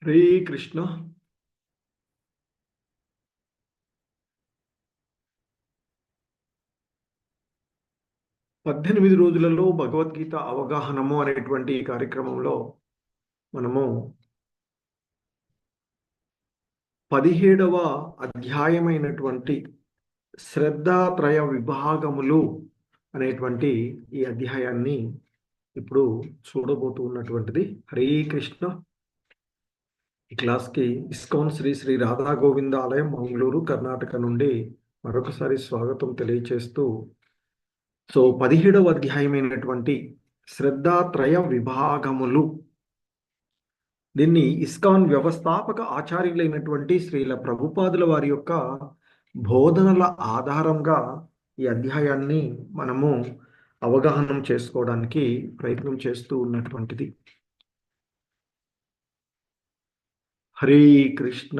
హరే కృష్ణ. 18 రోజులలో భగవద్గీత అవగాహనము అనేటువంటి ఈ కార్యక్రమంలో మనము 17వ అధ్యాయమైనటువంటి శ్రద్ధాత్రయ విభాగములు అనేటువంటి ఈ అధ్యాయాన్ని ఇప్పుడు చూడబోతూ ఉన్నటువంటిది. హరే కృష్ణ. ఈ క్లాస్కి ఇస్కాన్ శ్రీ శ్రీ రాధా గోవింద ఆలయం మంగళూరు కర్ణాటక నుండి మరొకసారి స్వాగతం తెలియచేస్తూ, 17వ అధ్యాయమైనటువంటి శ్రద్ధాత్రయ విభాగములు, దీన్ని ఇస్కాన్ వ్యవస్థాపక ఆచార్యులైనటువంటి శ్రీల ప్రభుపాదుల వారి యొక్క బోధనల ఆధారంగా ఈ అధ్యాయాన్ని మనము అవగాహన చేసుకోవడానికి ప్రయత్నం చేస్తూ ఉన్నటువంటిది. హరే కృష్ణ.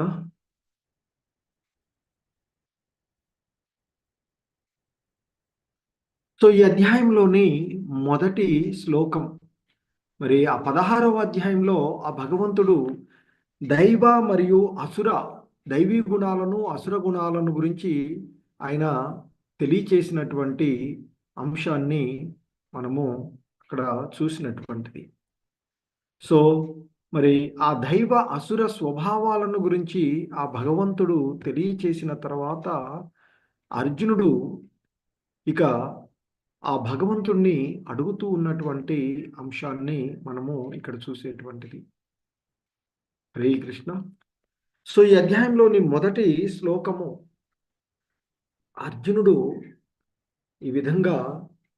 ఈ అధ్యాయంలోని మొదటి శ్లోకం, మరి ఆ 16వ అధ్యాయంలో ఆ భగవంతుడు దైవ మరియు దైవీ గుణాలను అసుర గుణాలను గురించి ఆయన తెలియచేసినటువంటి అంశాన్ని మనము అక్కడ చూసినటువంటిది. మరి ఆ దైవ అసుర స్వభావాలను గురించి ఆ భగవంతుడు తెలియచేసిన తర్వాత అర్జునుడు ఇక ఆ భగవంతుణ్ణి అడుగుతూ ఉన్నటువంటి అంశాన్ని మనము ఇక్కడ చూసేటువంటిది. హరే కృష్ణ. ఈ అధ్యాయంలోని మొదటి శ్లోకము, అర్జునుడు ఈ విధంగా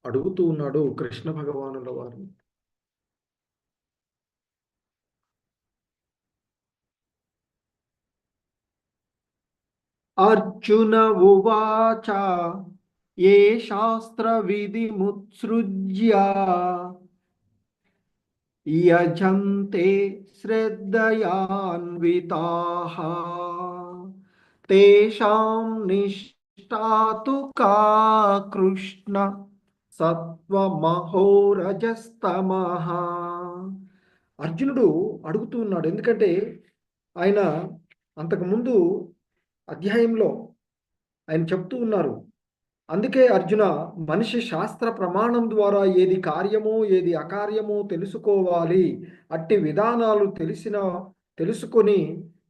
అడుగుతూ ఉన్నాడు కృష్ణ భగవానుల వారిని. అర్జున ఉవాచ ఏ శాస్త్ర విధి ముత్సృజ్య యజంతే శ్రద్ధయాన్వితాః తేషాం నిష్ఠాతు కా కృష్ణ సత్వమహోరజస్తమః. అర్జునుడు అడుగుతూ ఉన్నాడు, ఎందుకంటే ఆయన అంతకుముందు అధ్యాయంలో ఆయన చెప్తూ ఉన్నారు. అందుకే అర్జున, మనిషి శాస్త్ర ప్రమాణం ద్వారా ఏది కార్యమో ఏది అకార్యమో తెలుసుకోవాలి. అట్టి విధానాలు తెలుసుకొని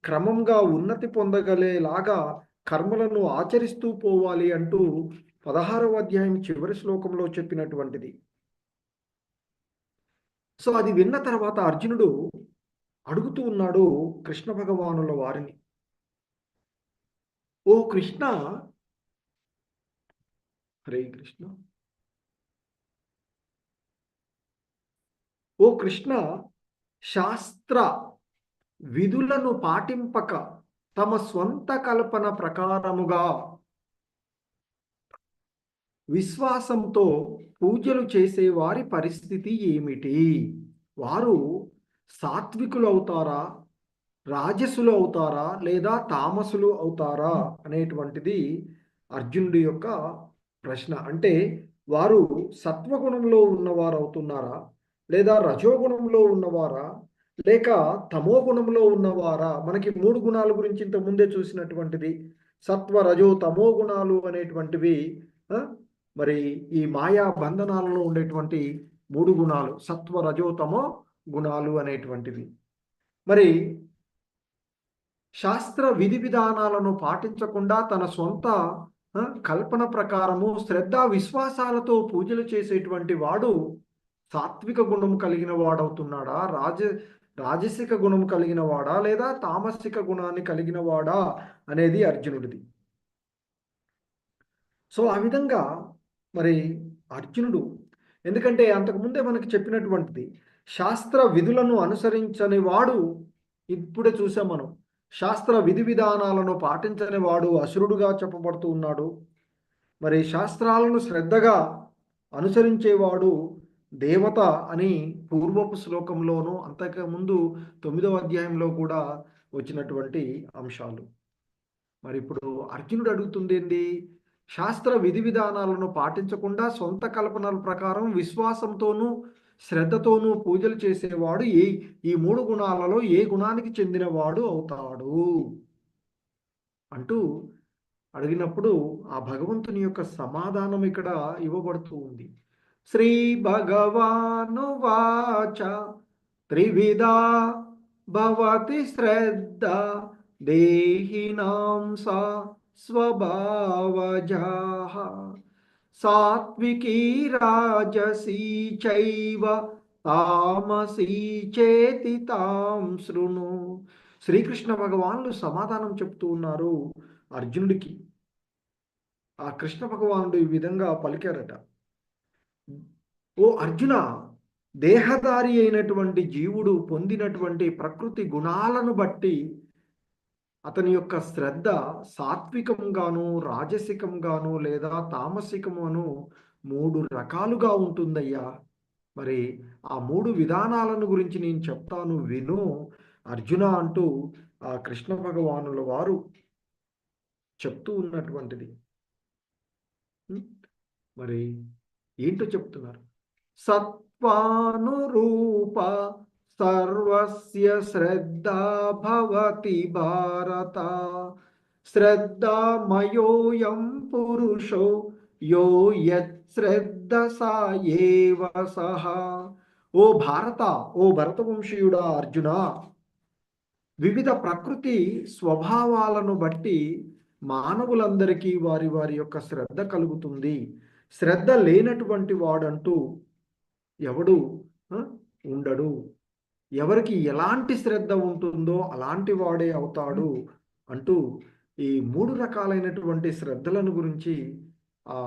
క్రమంగా ఉన్నతి పొందగలేలాగా కర్మలను ఆచరిస్తూ పోవాలి అంటూ 16వ అధ్యాయం చివరి శ్లోకంలో చెప్పినటువంటిది. అది విన్న తర్వాత అర్జునుడు అడుగుతూ ఉన్నాడు కృష్ణ భగవానుల వారిని, ఓ కృష్ణ, హరే కృష్ణ, ఓ కృష్ణ, శాస్త్ర విధులను పాటింపక తమ స్వంత కల్పన ప్రకారముగా విశ్వాసంతో పూజలు చేసే వారి పరిస్థితి ఏమిటి? వారు సాత్వికులు అవుతారా, రాజసులు అవుతారా, లేదా తామసులు అవుతారా అనేటువంటిది అర్జునుడి యొక్క ప్రశ్న. అంటే వారు సత్వగుణంలో ఉన్నవారు అవుతున్నారా, లేదా రజోగుణంలో ఉన్నవారా, లేక తమో గుణంలో ఉన్నవారా? మనకి 3 గుణాల గురించి ఇంత ముందే చూసినటువంటిది. సత్వ రజో తమో గుణాలు అనేటువంటివి మరి ఈ మాయా బంధనాలలో ఉండేటువంటి 3 గుణాలు, సత్వ రజో తమో గుణాలు అనేటువంటివి. మరి శాస్త్ర విధి విధానాలను పాటించకుండా తన సొంత కల్పన ప్రకారము శ్రద్ధ విశ్వాసాలతో పూజలు చేసేటువంటి వాడు సాత్విక గుణం కలిగిన వాడవుతున్నాడా, రాజసిక గుణం కలిగిన వాడా, లేదా తామసిక గుణాన్ని కలిగిన వాడా అనేది అర్జునుడిది. ఆ విధంగా మరి అర్జునుడు, ఎందుకంటే అంతకుముందే మనకి చెప్పినటువంటిది, శాస్త్ర విధులను అనుసరించని వాడు, ఇప్పుడే చూసాం మనం, శాస్త్ర విధి విధానాలను పాటించని వాడు అసురుడుగా చెప్పబడుతూ ఉన్నాడు. మరి శాస్త్రాలను శ్రద్ధగా అనుసరించేవాడు దేవత అని పూర్వపు శ్లోకంలోనూ అంతకుముందు 9వ అధ్యాయంలో కూడా వచ్చినటువంటి అంశాలు. మరి ఇప్పుడు అర్జునుడు అడుగుతుంది ఏంది? శాస్త్ర విధి విధానాలను పాటించకుండా సొంత కల్పనల ప్రకారం విశ్వాసంతోనూ శ్రద్ధతోనూ పూజలు చేసేవాడు ఈ 3 గుణాలలో ఏ గుణానికి చెందినవాడు అవుతాడు అంటూ అడిగినప్పుడు ఆ భగవంతుని యొక్క సమాధానం ఇక్కడ ఇవ్వబడుతూ ఉంది. శ్రీ భగవాను వాచ త్రివిధా భవతి శ్రద్ధ దేహినాం సా స్వభావజాః సాత్వికీ రాజసీ చైవ తామసీ చేతి తాం శృణు. శ్రీకృష్ణ భగవానులు సమాధానం చెప్తూ ఉన్నారు అర్జునుడికి. ఆ కృష్ణ భగవానుడు ఈ విధంగా పలికారట. ఓ అర్జున, దేహధారి అయినటువంటి జీవుడు పొందినటువంటి ప్రకృతి గుణాలను బట్టి అతని యొక్క శ్రద్ధ సాత్వికంగాను, రాజసికంగాను లేదా తామసికమును 3 రకాలుగా ఉంటుందయ్యా. మరి ఆ 3 విధానాలను గురించి నేను చెప్తాను విను అర్జున అంటూ ఆ కృష్ణ భగవానుల వారు చెప్తూ ఉన్నటువంటిది. మరి ఏంటో చెప్తున్నారు. సత్వానురూప సర్వస్య శ్రద్ధా భవతి భారత శ్రద్ధామయోయం పురుషో యో యశ్రద్ధ సాయేవ సహ. ఓ భారత, ఓ భరతవంశీయుడా అర్జున, వివిధ ప్రకృతి స్వభావాలను బట్టి మానవులందరికీ వారి వారి యొక్క శ్రద్ధ కలుగుతుంది. శ్రద్ధ లేనటువంటి వాడంటూ ఎవడు ఉండడు. ఎవరికి ఎలాంటి శ్రద్ధ ఉంటుందో అలాంటి వాడే అవుతాడు అంటూ ఈ 3 రకాలైనటువంటి శ్రద్ధలను గురించి ఆ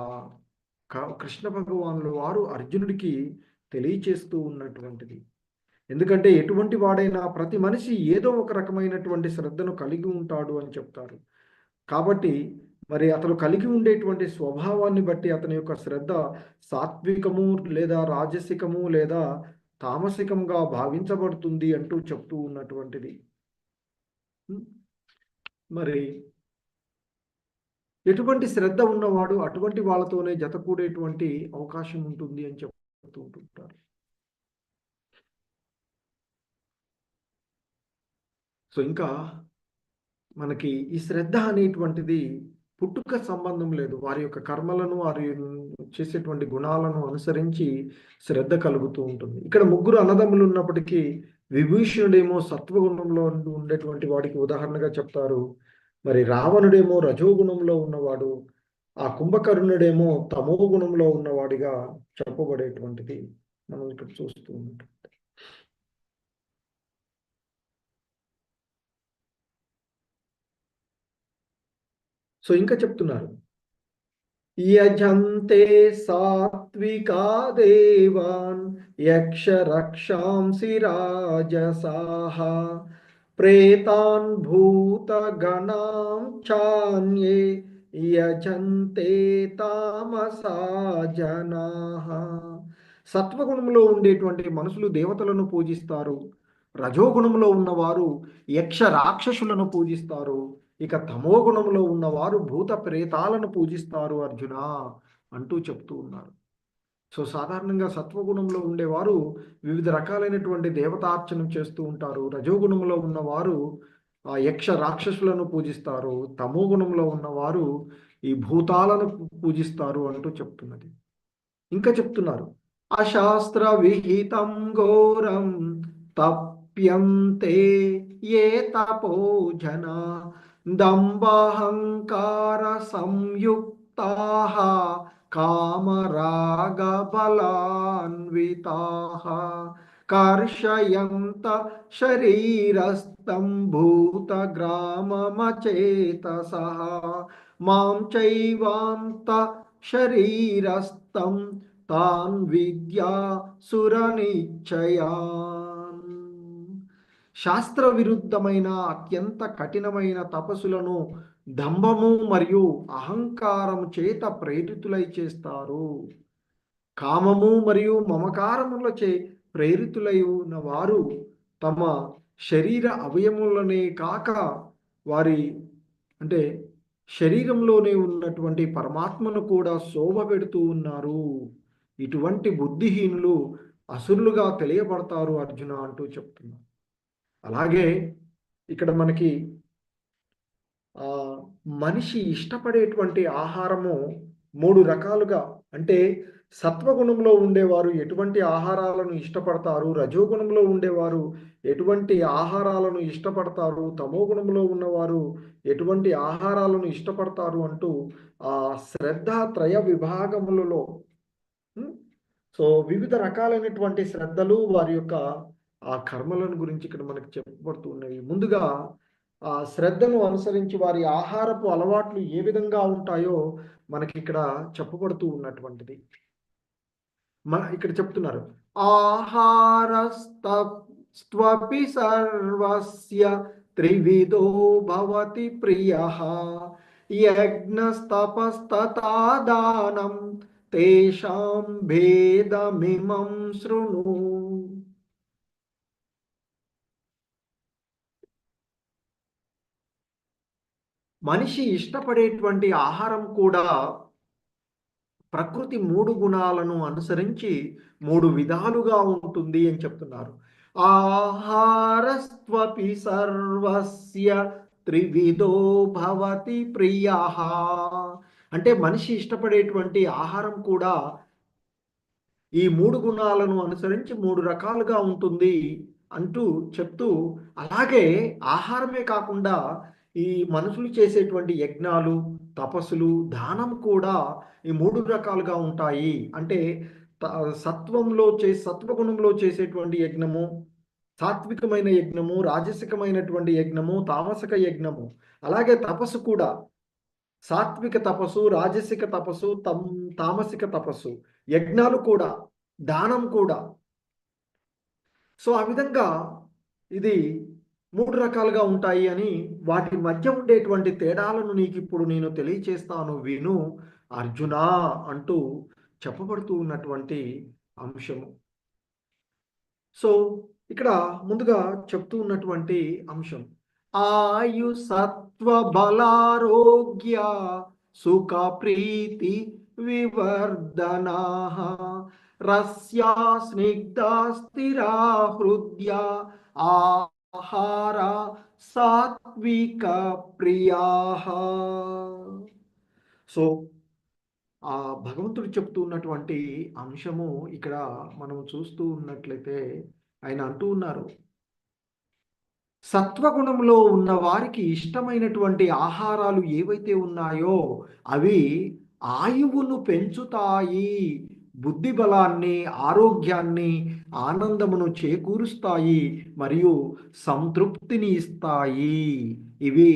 కృష్ణ భగవానుల వారు అర్జునుడికి తెలియచేస్తూ ఉన్నటువంటిది. ఎందుకంటే ఎటువంటి వాడైనా ప్రతి మనిషి ఏదో ఒక రకమైనటువంటి శ్రద్ధను కలిగి ఉంటాడు అని చెప్తారు. కాబట్టి మరి అతను కలిగి ఉండేటువంటి స్వభావాన్ని బట్టి అతని యొక్క శ్రద్ధ సాత్వికము లేదా రాజసికము లేదా తామసికంగా భావించబడుతుంది అంటూ చెప్తూ ఉన్నటువంటిది. మరి ఎటువంటి శ్రద్ధ ఉన్నవాడు అటువంటి వాళ్ళతోనే జత కూడేటువంటి అవకాశం ఉంటుంది అని చెప్తూ ఉంటుంటారు. సో ఇంకా మనకి ఈ శ్రద్ధ అనేటువంటిది పుట్టుక సంబంధం లేదు. వారి యొక్క కర్మలను, వారి చేసేటువంటి గుణాలను అనుసరించి శ్రద్ధ కలుగుతూ ఉంటుంది. ఇక్కడ 3 అన్నదమ్ములు ఉన్నప్పటికీ విభీషణుడేమో సత్వగుణంలో ఉండేటువంటి వాడికి ఉదాహరణగా చెప్తారు. మరి రావణుడేమో రజోగుణంలో ఉన్నవాడు, ఆ కుంభకర్ణుడేమో తమో గుణంలో ఉన్నవాడిగా చెప్పబడేటువంటిది మనం ఇక్కడ చూస్తూ ఉంటాం. సో ఇంకా చెప్తున్నారు, యజంతే సాత్వికా దేవాన్ యక్ష రక్షాంసి రాజసాః ప్రేతాన్ భూత గణాం చాన్యే యజంతే తామసా జనాః. సత్వగుణంలో ఉండేటువంటి మనుషులు దేవతలను పూజిస్తారు. రజోగుణంలో ఉన్నవారు యక్ష రాక్షసులను పూజిస్తారు. ఇక తమో గుణంలో ఉన్నవారు భూత ప్రేతాలను పూజిస్తారు అర్జున అంటూ చెప్తూ ఉన్నారు. సో సాధారణంగా సత్వగుణంలో ఉండేవారు వివిధ రకాలైనటువంటి దేవతార్చన చేస్తూ ఉంటారు. రజోగుణంలో ఉన్నవారు ఆ యక్ష రాక్షసులను పూజిస్తారు. తమో గుణంలో ఉన్నవారు ఈ భూతాలను పూజిస్తారు అంటూ చెప్తున్నది. ఇంకా చెప్తున్నారు, అశాస్త్ర విహితం ఘోరం తప్యంతే ఏ తపో జన దంభహంకార సంయుక్తాః కామరాగ బలాన్వితాః కర్షయంత శరీరస్థం భూతగ్రామమచేతసః మాం చైవాంత శరీరస్థం తాన్ విద్యా సురనిశ్చయాన్. శాస్త్ర విరుద్ధమైన అత్యంత కఠినమైన తపస్సులను దంభము మరియు అహంకారము చేత ప్రేరితులై చేస్తారు. కామము మరియు మమకారములచే ప్రేరితులై ఉన్న వారు తమ శరీర అవయములనే కాక వారి అంటే శరీరంలోనే ఉన్నటువంటి పరమాత్మను కూడా శోభ పెడుతూ ఉన్నారు. ఇటువంటి బుద్ధిహీనులు అసురులుగా తెలియబడతారు అర్జున అంటూ చెప్తున్నారు. అలాగే ఇక్కడ మనకి ఆ మనిషి ఇష్టపడేటువంటి ఆహారము మూడు రకాలుగా, అంటే సత్వగుణంలో ఉండేవారు ఎటువంటి ఆహారాలను ఇష్టపడతారు, రజోగుణంలో ఉండేవారు ఎటువంటి ఆహారాలను ఇష్టపడతారు, తమో గుణంలో ఉన్నవారు ఎటువంటి ఆహారాలను ఇష్టపడతారు అంటూ ఆ శ్రద్ధ త్రయ విభాగములలో ఉమ్, సో వివిధ రకాలైనటువంటి శ్రద్ధలు వారి యొక్క ఆ కర్మలను గురించి ఇక్కడ మనకి చెప్పబడుతూ ఉన్నవి. ముందుగా ఆ శ్రద్ధను అనుసరించి వారి ఆహారపు అలవాట్లు ఏ విధంగా ఉంటాయో మనకి ఇక్కడ చెప్పబడుతూ ఉన్నటువంటిది. ఇక్కడ చెప్తున్నారు, ఆహారస్త్వపి సర్వస్య త్రివిధో భవతి ప్రియః యజ్ఞస్తపస్తథా దానం తేషాం భేదమిమం శృణు. మనిషి ఇష్టపడేటువంటి ఆహారం కూడా ప్రకృతి మూడు గుణాలను అనుసరించి మూడు విధాలుగా ఉంటుంది అని చెప్తున్నారు. ఆహారస్త్వపి సర్వస్య త్రివిధో భవతి ప్రియః. అంటే మనిషి ఇష్టపడేటువంటి ఆహారం కూడా ఈ మూడు గుణాలను అనుసరించి మూడు రకాలుగా ఉంటుంది అంటూ చెప్తూ, అలాగే ఆహారమే కాకుండా ఈ మనుషులు చేసేటువంటి యజ్ఞాలు, తపస్సులు, దానం కూడా ఈ మూడు రకాలుగా ఉంటాయి. అంటే సత్వగుణంలో చేసేటువంటి యజ్ఞము, సాత్వికమైన యజ్ఞము, రాజసికమైనటువంటి యజ్ఞము, తామసిక యజ్ఞము, అలాగే తపస్సు కూడా సాత్విక తపస్సు, రాజసిక తపస్సు, తామసిక తపస్సు, యజ్ఞాలు కూడా, దానం కూడా. సో ఆ విధంగా ఇది మూడు రకాలుగా ఉంటాయి అని వాటి మధ్య ఉండేటువంటి తేడాలను నీకు ఇప్పుడు నేను తెలియచేస్తాను విను అర్జునా అంటూ చెప్పబడుతూ ఉన్నటువంటి అంశము. సో ఇక్కడ ముందుగా చెప్తూ ఉన్నటువంటి అంశం, ఆయు సత్వ బలారోగ్య సుఖ ప్రీతి వివర్ధనా రస్యా స్నిగ్ధా స్థిరా హృదయ ఆహార సాత్విక ప్రియా. సో ఆ భగవంతుడు చెప్తూ ఉన్నటువంటి అంశము ఇక్కడ మనం చూస్తూ ఉన్నట్లయితే ఆయన అంటూ ఉన్నారు, సత్వగుణంలో ఉన్న వారికి ఇష్టమైనటువంటి ఆహారాలు ఏవైతే ఉన్నాయో అవి ఆయువును పెంచుతాయి, బుద్ధి బలాన్ని, ఆరోగ్యాన్ని, ఆనందమును చేకూరుస్తాయి మరియు సంతృప్తిని ఇస్తాయి. ఇవి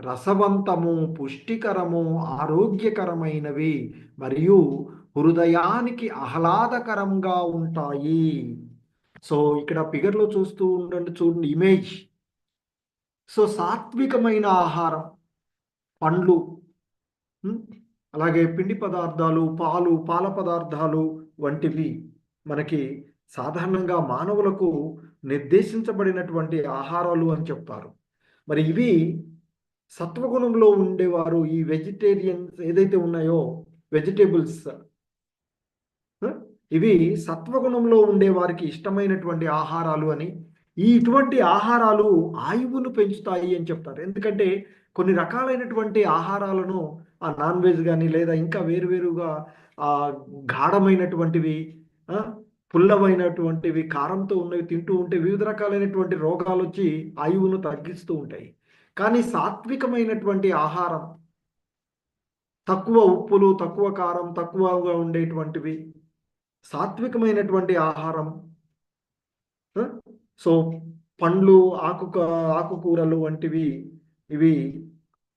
రసవంతము, పుష్టికరము, ఆరోగ్యకరమైనవి మరియు హృదయానికి ఆహ్లాదకరంగా ఉంటాయి. సో ఇక్కడ ఫిగర్లో చూస్తూ ఉండండి, చూడండి ఇమేజ్. సో సాత్వికమైన ఆహారం, పండ్లు, అలాగే పిండి పదార్థాలు, పాలు, పాల పదార్థాలు వంటివి మనకి సాధారణంగా మానవులకు నిర్దేశించబడినటువంటి ఆహారాలు అని చెప్తారు. మరి ఇవి సత్వగుణంలో ఉండేవారు ఈ వెజిటేరియన్స్ ఏదైతే ఉన్నాయో వెజిటేబుల్స్, ఇవి సత్వగుణంలో ఉండే వారికి ఇష్టమైనటువంటి ఆహారాలు అని, ఇటువంటి ఆహారాలు ఆయువును పెంచుతాయి అని చెప్తారు. ఎందుకంటే కొన్ని రకాలైనటువంటి ఆహారాలను నాన్ వెజ్ కానీ లేదా ఇంకా వేరువేరుగా గాఢమైనటువంటివి, పుల్లమైనటువంటివి, కారంతో ఉన్నవి తింటూ ఉంటే వివిధ రకాలైనటువంటి రోగాలు వచ్చి ఆయువును తగ్గిస్తూ ఉంటాయి. కానీ సాత్వికమైనటువంటి ఆహారం, తక్కువ ఉప్పులు, తక్కువ కారం, తక్కువగా ఉండేటువంటివి, సాత్వికమైనటువంటి ఆహారం, సో పండ్లు, ఆకుకూరలు వంటివి ఇవి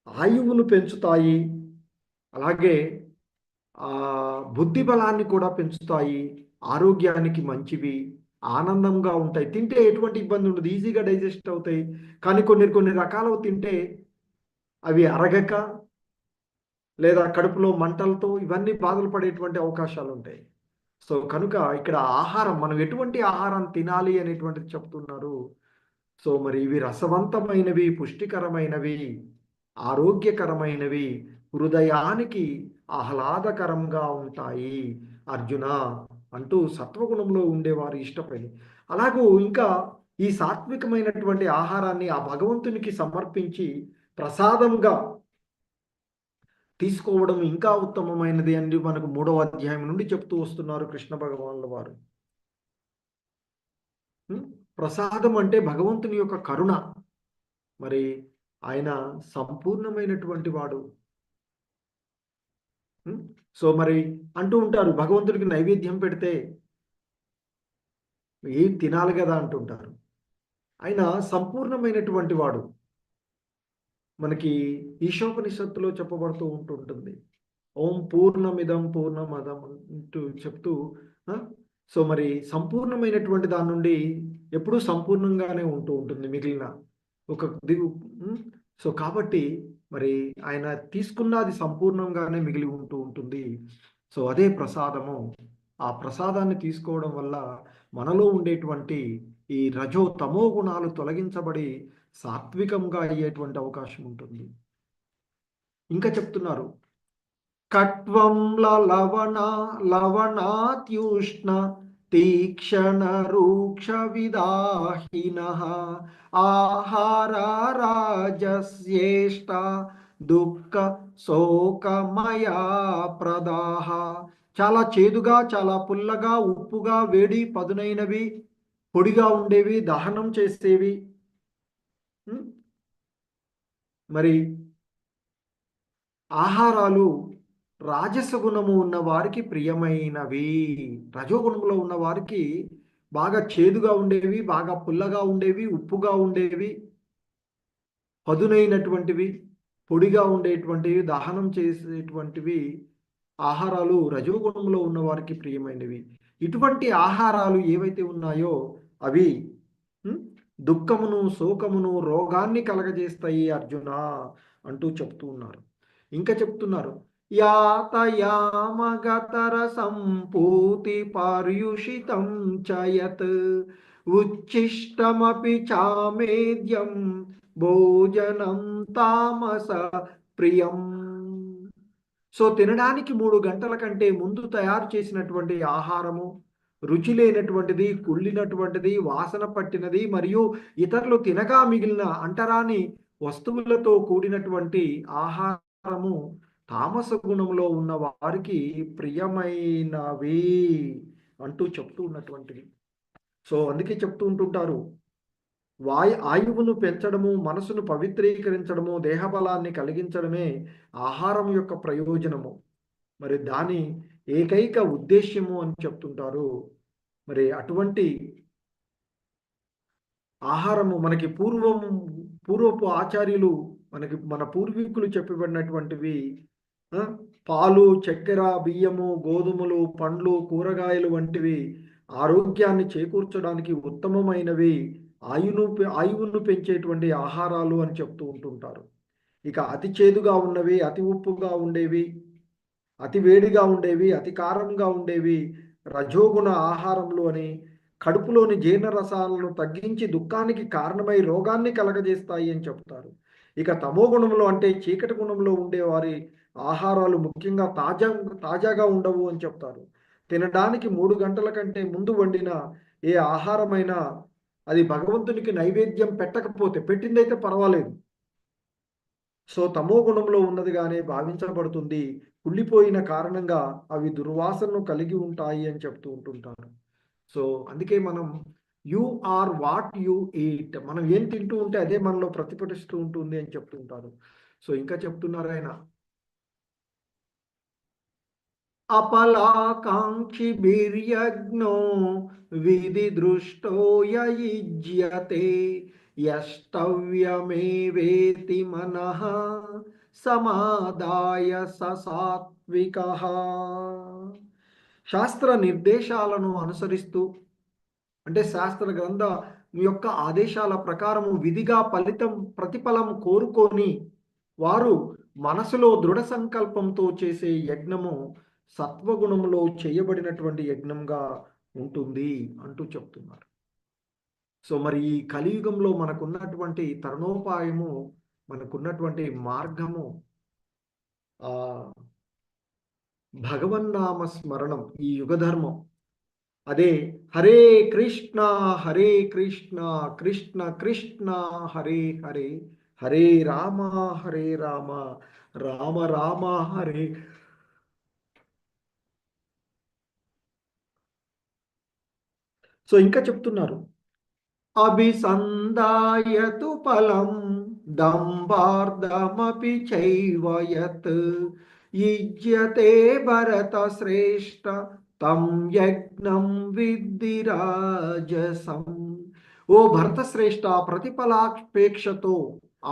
ఆయువును పెంచుతాయి, అలాగే బుద్ధి బలాన్ని కూడా పెంచుతాయి, ఆరోగ్యానికి మంచివి, ఆనందంగా ఉంటాయి. తింటే ఎటువంటి ఇబ్బంది ఉండదు, ఈజీగా డైజెస్ట్ అవుతాయి. కానీ కొన్ని రకాలు తింటే అవి అరగక లేదా కడుపులో మంటలతో ఇవన్నీ బాధలు పడేటువంటి అవకాశాలు ఉంటాయి. సో కనుక ఇక్కడ ఆహారం, మనం ఎటువంటి ఆహారం తినాలి అనేటువంటిది చెప్తున్నారు. సో మరి ఇవి రసవంతమైనవి, పుష్టికరమైనవి, ఆరోగ్యకరమైనవి, హృదయానికి ఆహ్లాదకరంగా ఉంటాయి అర్జున అంటూ సత్వగుణంలో ఉండేవారు ఇష్టపడి. అలాగూ ఇంకా ఈ సాత్వికమైనటువంటి ఆహారాన్ని ఆ భగవంతునికి సమర్పించి ప్రసాదంగా తీసుకోవడం ఇంకా ఉత్తమమైనది అని మనకు 3వ అధ్యాయం నుండి చెప్తూ వస్తున్నారు కృష్ణ భగవానుల వారు. ప్రసాదం అంటే భగవంతుని యొక్క కరుణ. మరి ఆయన సంపూర్ణమైనటువంటి వాడు. సో మరి అంటూ ఉంటారు, భగవంతుడికి నైవేద్యం పెడితే ఏం తినాలి కదా అంటుంటారు. ఆయన సంపూర్ణమైనటువంటి వాడు. మనకి ఈశోపనిషత్తులో చెప్పబడుతూ ఉంటుంటుంది. ఓం పూర్ణమిదం పూర్ణమదం అంటూ చెప్తూ సో మరి సంపూర్ణమైనటువంటి దాని నుండి ఎప్పుడూ సంపూర్ణంగానే ఉంటూ ఉంటుంది మిగిలిన ఒక సో కాబట్టి మరి ఆయన తీసుకున్నది సంపూర్ణంగానే మిగిలి ఉంటూ ఉంటుంది. సో అదే ప్రసాదము. ఆ ప్రసాదాన్ని తీసుకోవడం వల్ల మనలో ఉండేటువంటి ఈ రజో తమో గుణాలు తొలగించబడి సాత్వికంగా అయ్యేటువంటి అవకాశం ఉంటుంది. ఇంకా చెప్తున్నారు, కట్వం లవణాత్యుష్ణ తీక్షణ రూక్ష విదాహిన ఆహార రాజస్యేష్ట దుఃఖ శోకమయా ప్రదాహ. చాలా చేదుగా, చాలా పుల్లగా, ఉప్పుగా, వేడి, పదునైనవి, పొడిగా ఉండేవి, దహనం చేసేవి. మరి ఆహారాలు రాజస గుణము ఉన్న వారికి ప్రియమైనవి. రజోగుణంలో ఉన్న వారికి బాగా చేదుగా ఉండేవి, బాగా పుల్లగా ఉండేవి, ఉప్పుగా ఉండేవి, పదునైనటువంటివి, పొడిగా ఉండేటువంటివి, దహనం చేసేటువంటివి ఆహారాలు రజోగుణంలో ఉన్న వారికి ప్రియమైనవి. ఇటువంటి ఆహారాలు ఏవైతే ఉన్నాయో అవి దుఃఖమును, శోకమును, రోగాన్ని కలగజేస్తాయి అర్జున అంటూ చెప్తూ ఉన్నారు. ఇంకా చెప్తున్నారు, యాతయామగతర సంపూతి పర్యుషితం చయత్ ఉచ్ఛిష్టమపి చామేద్యం భోజనం తామస ప్రియం. సో తినడానికి 3 గంటల కంటే ముందు తయారు చేసినటువంటి ఆహారము రుచి లేనటువంటిది, కుళ్ళినటువంటిది, వాసన పట్టినది మరియు ఇతరులు తినగా మిగిలిన అంటరాని వస్తువులతో కూడినటువంటి ఆహారము తామస గుణంలో ఉన్న వారికి ప్రియమైనవి అంటూ చెప్తూ ఉన్నటువంటిది. సో అందుకే చెప్తూ ఉంటుంటారు, ఆయువును పెంచడము, మనసును పవిత్రీకరించడము, దేహబలాన్ని కలిగించడమే ఆహారం యొక్క ప్రయోజనము. మరి దాని ఏకైక ఉద్దేశ్యము అని చెప్తుంటారు. మరి అటువంటి ఆహారము మనకి పూర్వపు ఆచార్యులు మన పూర్వీకులు చెప్పబడినటువంటివి పాలు, చక్కెర, బియ్యము, గోధుమలు, పండ్లు, కూరగాయలు వంటివి ఆరోగ్యాన్ని చేకూర్చడానికి ఉత్తమమైనవి, ఆయువును పెంచేటువంటి ఆహారాలు అని చెప్తూ ఉంటుంటారు. ఇక అతి చేదుగా ఉన్నవి, అతి ఉప్పుగా ఉండేవి, అతి వేడిగా ఉండేవి, అతి కారంగా ఉండేవి రజోగుణ ఆహారములు అని, కడుపులోని జీర్ణరసాలను తగ్గించి దుఃఖానికి కారణమై రోగాన్ని కలగజేస్తాయి అని చెప్తారు. ఇక తమో గుణంలో అంటే చీకటి గుణంలో ఉండేవారి ఆహారాలు ముఖ్యంగా తాజాగా ఉండవు అని చెప్తారు. తినడానికి 3 గంటల కంటే ముందు వండిన ఏ ఆహారమైనా అది భగవంతునికి నైవేద్యం పెట్టకపోతే, పెట్టిందైతే పర్వాలేదు, సో తమో గుణంలో ఉన్నదిగానే భావించబడుతుంది. కుళ్ళిపోయిన కారణంగా అవి దుర్వాసనను కలిగి ఉంటాయి అని చెప్తూ ఉంటుంటారు. సో అందుకే మనం you are what you eat, మనం ఏం తింటూ ఉంటే అదే మనలో ప్రతిఫలిస్తూ ఉంటుంది అని చెప్తుంటారు. సో ఇంకా చెప్తున్నారు ఆయన, अपलाकाङ्क्षी वीर्यज्ञो विधि दृष्टो युज्यते यष्टव्यमेवेति मनः సమాదాయ సాత్వికః. శాస్త్ర నిర్దేశాలను అనుసరిస్తూ అంటే శాస్త్ర గ్రంథ యొక్క ఆదేశాల ప్రకారము విధిగా ప్రతిఫలం కోరుకొని వారు మనసులో దృఢ సంకల్పంతో చేసే యజ్ఞము సత్వగుణంలో చేయబడినటువంటి యజ్ఞంగా ఉంటుంది అంటూ చెప్తున్నారు. సో మరి ఈ కలియుగంలో మనకున్నటువంటి తరుణోపాయము, మనకున్నటువంటి మార్గము భగవన్నామ స్మరణం, ఈ యుగధర్మం. అదే హరే కృష్ణ హరే కృష్ణ కృష్ణ కృష్ణ హరే హరే హరే రామ హరే రామ రామ రామ హరే. సో ఇంకా చెప్తున్నారు, అభిసందాయతు ఫలం దంభార్ధమపి చైవ యత్ యుజ్యతే భరత శ్రేష్ఠ తం యజ్ఞం విద్ధి రాజసం. ఓ భరత శ్రేష్ఠ, ప్రతిఫలాపేక్షతో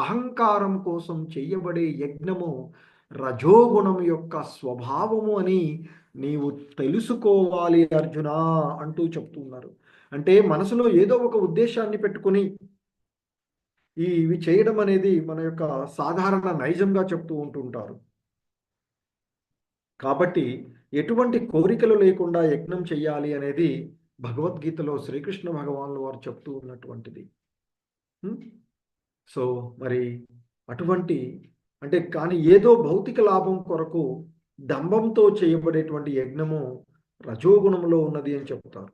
అహంకారం కోసం చెయ్యబడే యజ్ఞము రజోగుణం యొక్క స్వభావము అని నీవు తెలుసుకోవాలి అర్జున అంటూ చెప్తున్నారు. అంటే మనసులో ఏదో ఒక ఉద్దేశాన్ని పెట్టుకొని ఇవి చేయడం అనేది మన యొక్క సాధారణ నైజంగా చెప్తూ ఉంటుంటారు. కాబట్టి ఎటువంటి కోరికలు లేకుండా యజ్ఞం చెయ్యాలి అనేది భగవద్గీతలో శ్రీకృష్ణ భగవానులు వారు చెప్తూ ఉన్నటువంటిది. సో మరి అటువంటి అంటే కానీ ఏదో భౌతిక లాభం కొరకు దంభంతో చేయబడేటువంటి యజ్ఞము రజోగుణంలో ఉన్నది అని చెప్తారు.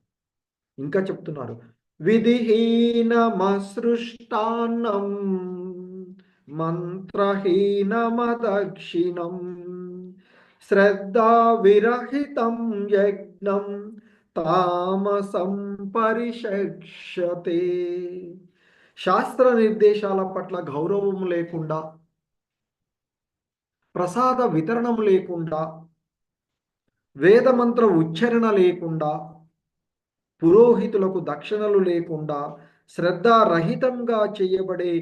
ఇంకా చెప్తున్నారు, విధిహీనమసృష్టాన్నం మంత్రహీనమదక్షిణం శ్రద్ధా విరహితం యజ్ఞం తామసం పరిషక్ష్యతే. శాస్త్ర నిర్దేశాల పట్ల గౌరవం లేకుండా, ప్రసాద వితరణం లేకుండా, వేదమంత్ర ఉచ్చారణ లేకుండా, పురోహితులకు దక్షిణలు లేకుండా, శ్రద్ధారహితంగా చేయబడే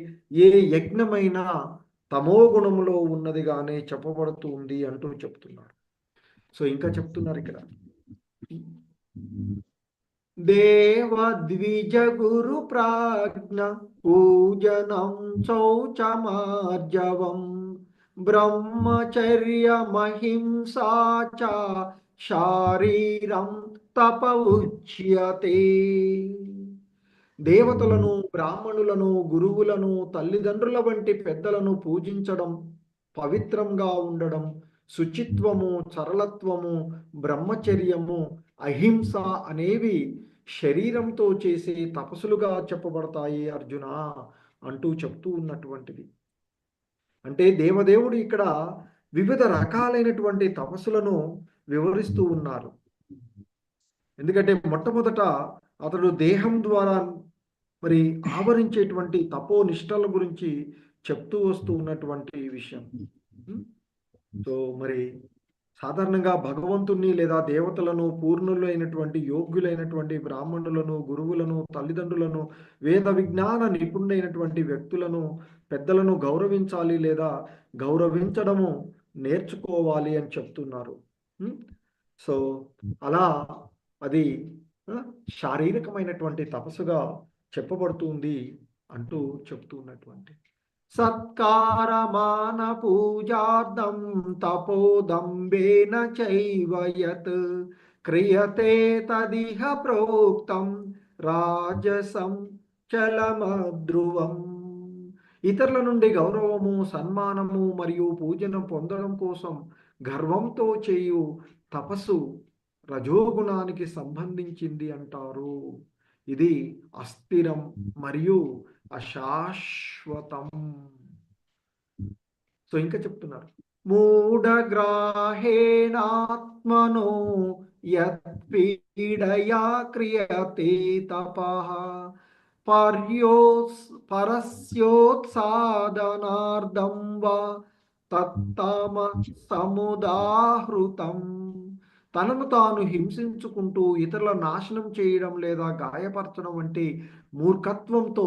ఏ యజ్ఞమైనా తమోగుణములో ఉన్నదిగానే చెప్పబడుతుంది అంటూ చెప్తున్నారు. సో ఇంకా చెప్తున్నారు ఇక్కడ, దేవద్విజ గురు ప్రాజ్ఞ పూజనం శౌచమార్జవం బ్రహ్మచర్యమహింసా చ శారీరం తప ఉచ్యతే. దేవతలను, బ్రాహ్మణులను, గురువులను, తల్లిదండ్రుల వంటి పెద్దలను పూజించడం, పవిత్రంగా ఉండడం, శుచిత్వము, సరళత్వము, బ్రహ్మచర్యము, అహింస అనేవి శరీరంతో చేసే తపస్సులుగా చెప్పబడతాయి అర్జున అంటూ చెప్తూ ఉన్నటువంటిది. అంటే దేవదేవుడు ఇక్కడ వివిధ రకాలైనటువంటి తపస్సులను వివరిస్తూ ఉన్నారు. ఎందుకంటే మొట్టమొదట అతడు దేహం ద్వారా మరి ఆవరించేటువంటి తపోనిష్టల గురించి చెప్తూ వస్తూ ఉన్నటువంటి విషయం. సో మరి సాధారణంగా భగవంతుణ్ణి లేదా దేవతలను, పూర్ణులైనటువంటి యోగ్యులైనటువంటి బ్రాహ్మణులను, గురువులను, తల్లిదండ్రులను, వేద విజ్ఞాన నిపుణులైనటువంటి వ్యక్తులను, పెద్దలను గౌరవించాలి లేదా గౌరవించడము నేర్చుకోవాలి అని చెప్తున్నారు. సో అలా అది శారీరకమైనటువంటి తపస్సుగా చెప్పబడుతుంది అంటూ చెప్తున్నటువంటి. సత్కారమాన పూజార్థం తపోదంబేన చైవ యత్ క్రియతే తదిహ ప్రోక్తం రాజసం చలమధ్రువం. ఇతరుల నుండి గౌరవము, సన్మానము మరియు పూజను పొందడం కోసం గర్వంతో చేయు తపస్సు రజోగుణానికి సంబంధించింది అంటారు. ఇది అస్థిరం మరియు అశాశ్వతం. సో ఇంకా చెప్తున్నారు, మూఢగ్రాహేణాత్మనో యత్పీడయా క్రియతే తపః పరస్యోత్సాదనార్థం వా తత్తమ సముదాహృతం. తనను తాను హింసించుకుంటూ ఇతరుల నాశనం చేయడం లేదా గాయపరచడం వంటి మూర్ఖత్వంతో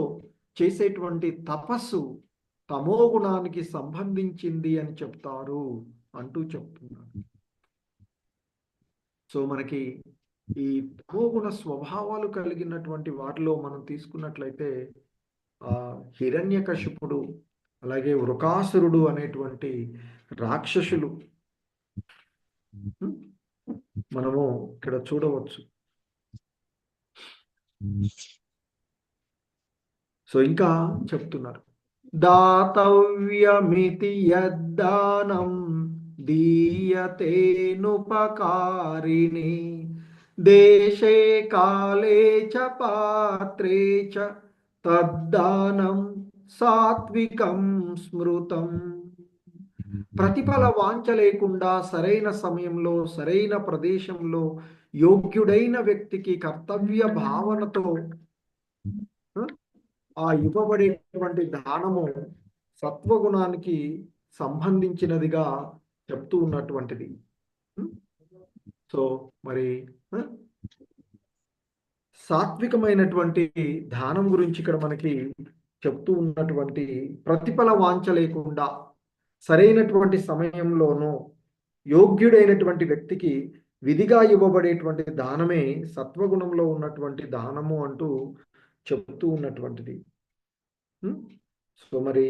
చేసేటువంటి తపస్సు తమోగుణానికి సంబంధించింది అని చెప్తారు అంటూ చెప్తున్నారు. సో మనకి ఈ తమోగుణ స్వభావాలు కలిగినటువంటి వాటిలో మనం తీసుకున్నట్లయితే హిరణ్యకశిపుడు, అలాగే వృకాసురుడు అనేటువంటి రాక్షసులు మనము ఇక్కడ చూడవచ్చు. సో ఇంకా చెప్తున్నారు, దాతవ్యమితి యద్దానం దీయతేనుపకారిణి దేశే కాలే చ పాత్రే చ తద్దానం సాత్వికం స్మృతం. ప్రతిఫల వాంఛ లేకుండా సరైన సమయంలో సరైన ప్రదేశంలో యోగ్యుడైన వ్యక్తికి కర్తవ్య భావనతో ఆ ఇవ్వబడేటువంటి దానము సత్వగుణానికి సంబంధించినదిగా చెప్తూ ఉన్నటువంటిది. సో మరి సాత్వికమైనటువంటి దానం గురించి ఇక్కడ మనకి చెప్తూ ఉన్నటువంటి ప్రతిఫల వాంఛ లేకుండా సరైనటువంటి సమయంలోనూ యోగ్యుడైనటువంటి వ్యక్తికి విధిగా ఇవ్వబడేటువంటి దానమే సత్వగుణంలో ఉన్నటువంటి దానము అంటూ చెప్తూ ఉన్నటువంటిది. సో మరి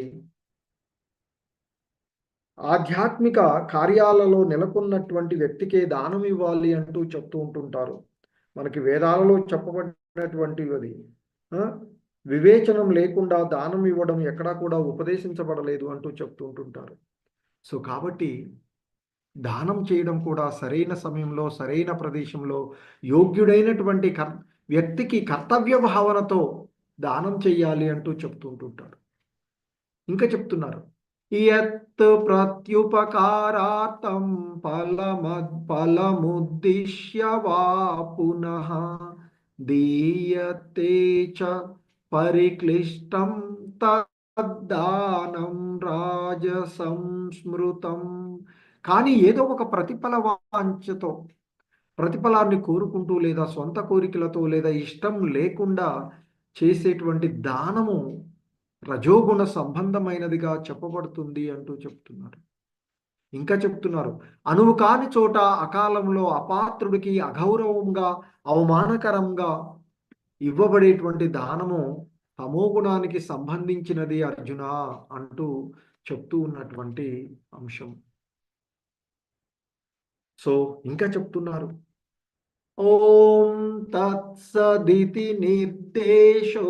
ఆధ్యాత్మిక కార్యాలలో నెలకొన్నటువంటి వ్యక్తికే దానం ఇవ్వాలి అంటూ చెప్తూ ఉంటుంటారు. మనకి వేదాలలో చెప్పబడినటువంటివి అది. వివేచనం లేకుండా దానం ఇవ్వడం ఎక్కడా కూడా ఉపదేశించబడలేదు అంటూ చెప్తూ ఉంటుంటారు. సో కాబట్టి దానం చేయడం కూడా సరైన సమయంలో సరైన ప్రదేశంలో యోగ్యుడైనటువంటి వ్యక్తికి కర్తవ్య భావనతో దానం చెయ్యాలి అంటూ చెప్తూ ఉంటుంటారు. ఇంకా చెప్తున్నారు, యత్ ప్రత్యుపకారార్థం ఫలముద్దిశ్య వా పునః దీయతే చ పరిక్లిష్టం తద్దానం రాజసంస్మృతం. కానీ ఏదో ఒక ప్రతిఫల వాంఛతో, ప్రతిఫలాన్ని కోరుకుంటూ లేదా సొంత కోరికలతో లేదా ఇష్టం లేకుండా చేసేటువంటి దానము రజోగుణ సంబంధమైనదిగా చెప్పబడుతుంది అంటూ చెప్తున్నారు. ఇంకా చెప్తున్నారు, అనువు కాని చోట అకాలంలో అపాత్రుడికి అగౌరవంగా అవమానకరంగా ఇవ్వబడేటువంటి దానము తమోగుణానికి సంబంధించినది అర్జున అంటూ చెప్తూ ఉన్నటువంటి అంశం. సో ఇంకా చెప్తున్నారు, ఓం తత్సదితి నిర్దేశో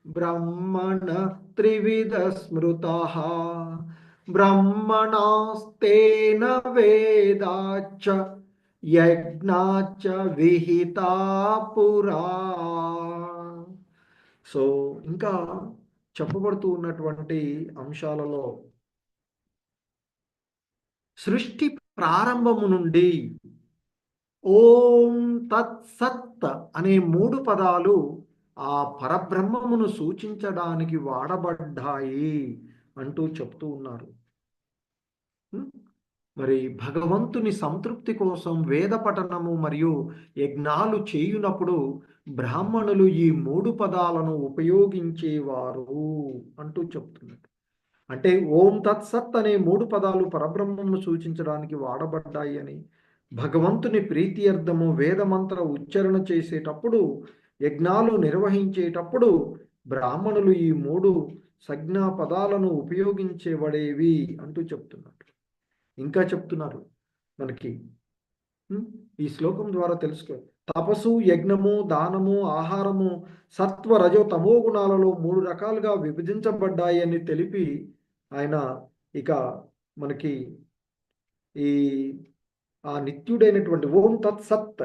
బ్రహ్మణ త్రివిధ స్మృతః బ్రహ్మణాస్తేన వేదాచ్చ యజ్ఞాచ్చ విహితా పురా. సో ఇంకా చెప్పబడుతూ ఉన్నటువంటి అంశాలలో సృష్టి ప్రారంభము నుండి ఓం తత్సత్ అనే 3 పదాలు ఆ పరబ్రహ్మమును సూచించడానికి వాడబడ్డాయి అంటూ చెప్తూ ఉన్నారు. మరి భగవంతుని సంతృప్తి కోసం వేద పఠనము మరియు యజ్ఞాలు చేయునప్పుడు బ్రాహ్మణులు ఈ 3 పదాలను ఉపయోగించేవారు అంటూ చెప్తున్నారు. అంటే ఓం తత్సత్ అనే 3 పదాలు పరబ్రహ్మమును సూచించడానికి వాడబడ్డాయి అని, భగవంతుని ప్రీత్యర్థము వేదమంత్ర ఉచ్చారణ చేసేటప్పుడు, యజ్ఞాలు నిర్వహించేటప్పుడు బ్రాహ్మణులు ఈ 3 సంజ్ఞా పదాలను ఉపయోగించేవడేవి అంటూ చెప్తున్నారు. ఇంకా చెప్తున్నారు మనకి ఈ శ్లోకం ద్వారా తెలుసుకో, తపస్సు, యజ్ఞము, దానము, ఆహారము సత్వ రజో తమో గుణాలలో 3 రకాలుగా విభజించబడ్డాయి అని తెలిపి ఆయన ఇక మనకి ఈ ఆ నిత్యుడైనటువంటి ఓం తత్సత్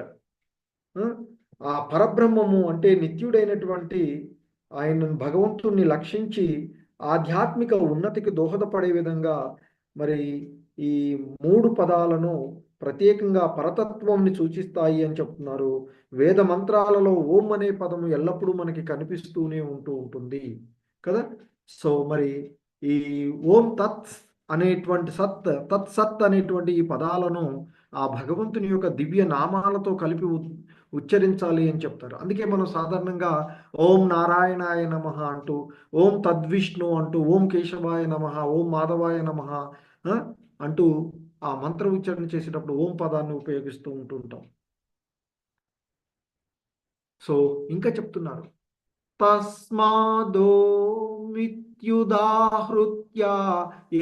ఆ పరబ్రహ్మము అంటే నిత్యుడైనటువంటి ఆయన భగవంతుణ్ణి లక్షించి ఆధ్యాత్మిక ఉన్నతికి దోహదపడే విధంగా మరి ఈ 3 పదాలను ప్రత్యేకంగా పరతత్వంని సూచిస్తాయి అని చెప్తున్నారు. వేద మంత్రాలలో ఓం అనే పదము ఎల్లప్పుడూ మనకి కనిపిస్తూనే ఉంటుంది కదా. సో మరి ఈ ఓం తత్ అనేటువంటి తత్సత్ అనేటువంటి ఈ పదాలను ఆ భగవంతుని యొక్క దివ్య నామాలతో కలిపి ఉచ్చరించాలి అని చెప్తారు. అందుకే మనం సాధారణంగా ఓం నారాయణాయ నమః అంటూ, ఓం తద్విష్ణు అంటూ, ఓం కేశవాయ నమః, ఓం మాధవాయ నమః అంటూ ఆ మంత్ర ఉచ్చారణ చేసేటప్పుడు ఓం పదాన్ని ఉపయోగిస్తూ ఉంటుంటాం. సో ఇంకా చెప్తున్నారు, తస్మాదో మిత్యుదాహృత్య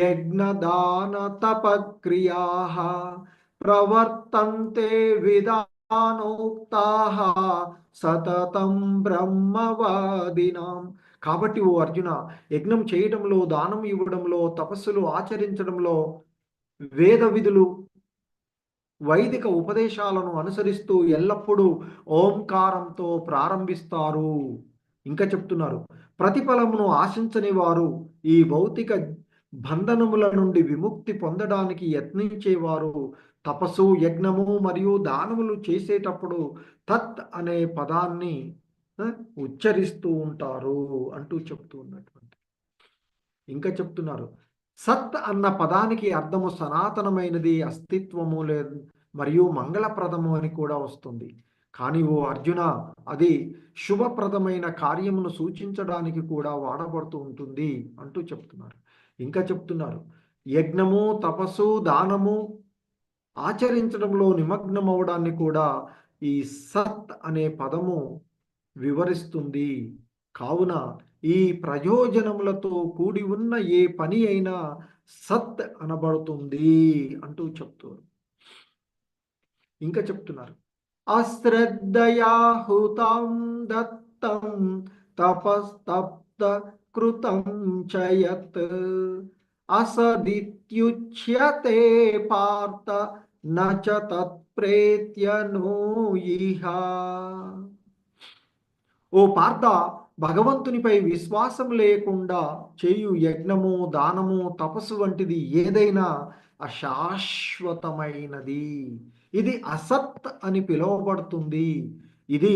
యజ్ఞదాన తపక్రియాః ప్రవర్తంతే విధానోక్తాః సతతం బ్రహ్మవాదినాం. కాబట్టి ఓ అర్జున, యజ్ఞం చేయడంలో, దానం ఇవ్వడంలో, తపస్సులు ఆచరించడంలో వేద విధులు వైదిక ఉపదేశాలను అనుసరిస్తూ ఎల్లప్పుడూ ఓంకారంతో ప్రారంభిస్తారు. ఇంకా చెప్తున్నారు, ప్రతిఫలమును ఆశించని వారు, ఈ భౌతిక బంధనముల నుండి విముక్తి పొందడానికి యత్నించేవారు తపస్సు, యజ్ఞము మరియు దానములు చేసేటప్పుడు తత్ అనే పదాన్ని ఉచ్చరిస్తూ ఉంటారు అంటూ చెప్తూ ఉన్నటువంటి. ఇంకా చెప్తున్నారు, సత్ అన్న పదానికి అర్థము సనాతనమైనది, అస్తిత్వము లేదు మరియు మంగళప్రదము అని కూడా వస్తుంది. కానీ ఓ అర్జున, అది శుభప్రదమైన కార్యమును సూచించడానికి కూడా వాడబడుతూ ఉంటుంది అంటూ చెప్తున్నారు. ఇంకా చెప్తున్నారు, యజ్ఞము, తపస్సు, దానము ఆచరించడంలో నిమగ్నమవడాన్ని కూడా ఈ సత్ అనే పదము వివరిస్తుంది. కావున ఈ ప్రయోజనములతో కూడి ఉన్న ఏ పని అయినా సత్ అనబడుతుంది అంటూ చెప్తారు. ఇంకా చెప్తున్నారు, అశ్రద్ధయాహుతం దత్తం తపస్తప్త కృతం చయత్ అసదిత్యుచ్యతే పార్థ నచ తత్ప్రేత్యనో ఇహ. ఓ పార్థ, భగవంతునిపై విశ్వాసం లేకుండా చేయు యజ్ఞము, దానము, తపస్సు వంటిది ఏదైనా అశాశ్వతమైనది. ఇది అసత్ అని పిలువబడుతుంది. ఇది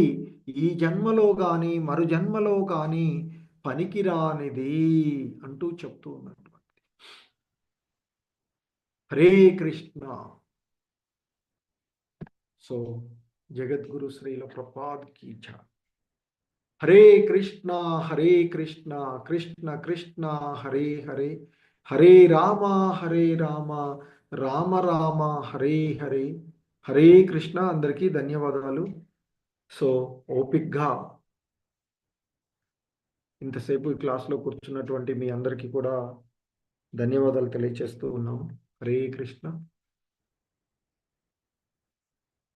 ఈ జన్మలో కానీ మరు జన్మలో కానీ పనికిరానిది అంటూ చెప్తూ ఉన్నటువంటి. హరే కృష్ణ. సో జగద్గురు శ్రీల ప్రభుపాద్ కీ జై. హరే కృష్ణ కృష్ణ కృష్ణ హరే హరే, హరే రామ రామ రామ హరే హరే. హరే కృష్ణ. అందరికీ ధన్యవాదాలు. సో ఓపిక్గా ఇంతసేపు ఈ క్లాస్లో కూర్చున్నటువంటి మీ అందరికీ కూడా ధన్యవాదాలు తెలియచేస్తూ ఉన్నాము. హరే కృష్ణ.